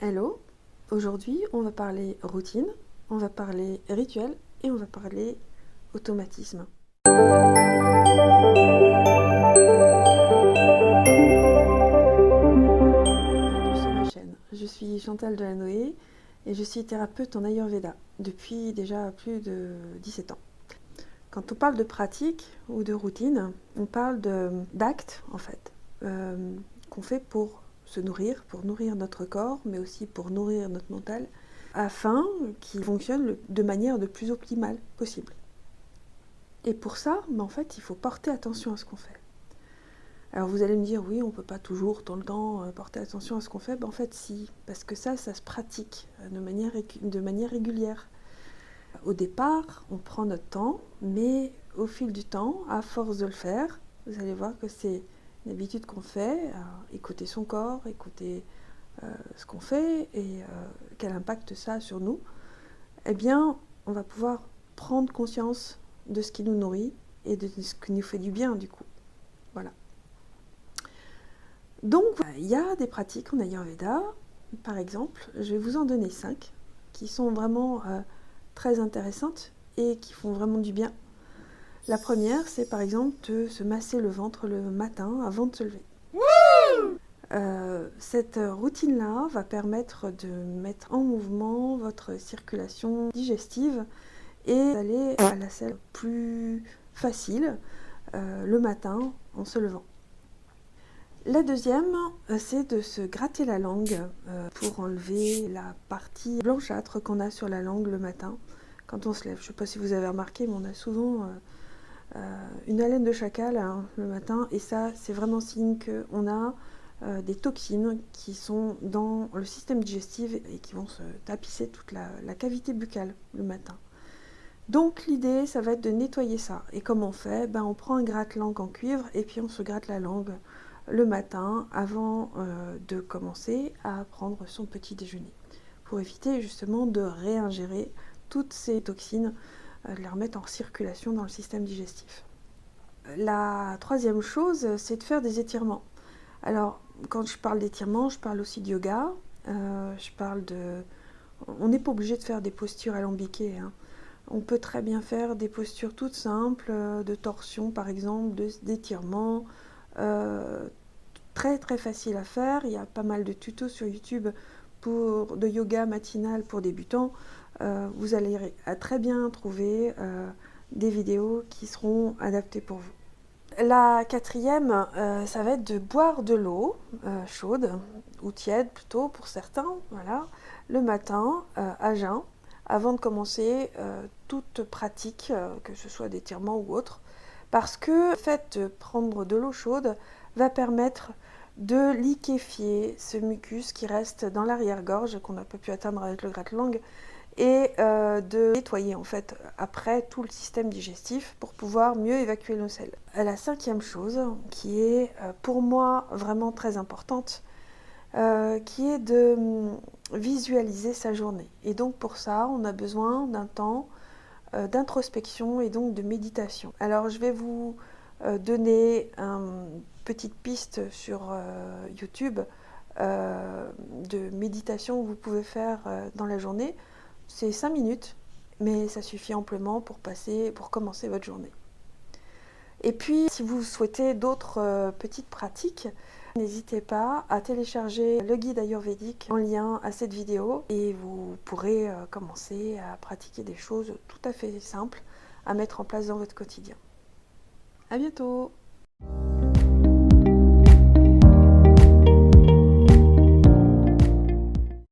Hello, aujourd'hui on va parler routine, on va parler rituel et on va parler automatisme. Bienvenue sur ma chaîne. Je suis Chantal Delanoë et je suis thérapeute en Ayurveda depuis déjà plus de 17 ans. Quand on parle de pratique ou de routine, on parle d'actes en fait, qu'on fait pour se nourrir, pour nourrir notre corps, mais aussi pour nourrir notre mental, afin qu'il fonctionne de manière le plus optimale possible. Et pour ça, en fait, il faut porter attention à ce qu'on fait. Alors vous allez me dire, oui, on ne peut pas toujours, tout le temps, porter attention à ce qu'on fait. En fait, si, parce que ça se pratique de manière régulière. Au départ, on prend notre temps, mais au fil du temps, à force de le faire, vous allez voir que c'est une habitude qu'on fait, à écouter son corps, écouter ce qu'on fait et quel impact ça a sur nous. Eh bien, on va pouvoir prendre conscience de ce qui nous nourrit et de ce qui nous fait du bien, du coup. Voilà. Donc, il y a des pratiques en Ayurveda. Par exemple, je vais vous en donner 5 qui sont vraiment très intéressantes et qui font vraiment du bien. La première, c'est par exemple de se masser le ventre le matin avant de se lever. Cette routine-là va permettre de mettre en mouvement votre circulation digestive et d'aller à la selle plus facile le matin en se levant. La deuxième, c'est de se gratter la langue pour enlever la partie blanchâtre qu'on a sur la langue le matin quand on se lève. Je ne sais pas si vous avez remarqué, mais on a souvent une haleine de chacal le matin, et ça, c'est vraiment signe qu'on a des toxines qui sont dans le système digestif et qui vont se tapisser toute la cavité buccale le matin. Donc l'idée, ça va être de nettoyer ça. Et comment on fait ? On prend un gratte-langue en cuivre et puis on se gratte la langue le matin avant de commencer à prendre son petit déjeuner, pour éviter justement de réingérer toutes ces toxines, de les remettre en circulation dans le système digestif. La troisième chose, c'est de faire des étirements. Alors, quand je parle d'étirements, je parle aussi de yoga. On n'est pas obligé de faire des postures alambiquées. On peut très bien faire des postures toutes simples, de torsion par exemple, d'étirement, très très facile à faire. Il y a pas mal de tutos sur YouTube de yoga matinal pour débutants. Vous allez très bien trouver des vidéos qui seront adaptées pour vous. La quatrième, ça va être de boire de l'eau chaude ou tiède plutôt pour certains, voilà, le matin à jeun, avant de commencer toute pratique, que ce soit d'étirement ou autre, parce que le fait de prendre de l'eau chaude va permettre de liquéfier ce mucus qui reste dans l'arrière-gorge, qu'on n'a pas pu atteindre avec le gratte-langue, et de nettoyer en fait après tout le système digestif pour pouvoir mieux évacuer nos selles. La cinquième chose qui est pour moi vraiment très importante, qui est de visualiser sa journée. Et donc pour ça, on a besoin d'un temps d'introspection et donc de méditation. Alors je vais vous donner une petite piste sur YouTube de méditation que vous pouvez faire dans la journée. C'est 5 minutes, mais ça suffit amplement pour commencer votre journée. Et puis, si vous souhaitez d'autres petites pratiques, n'hésitez pas à télécharger le guide ayurvédique en lien à cette vidéo et vous pourrez commencer à pratiquer des choses tout à fait simples à mettre en place dans votre quotidien. À bientôt!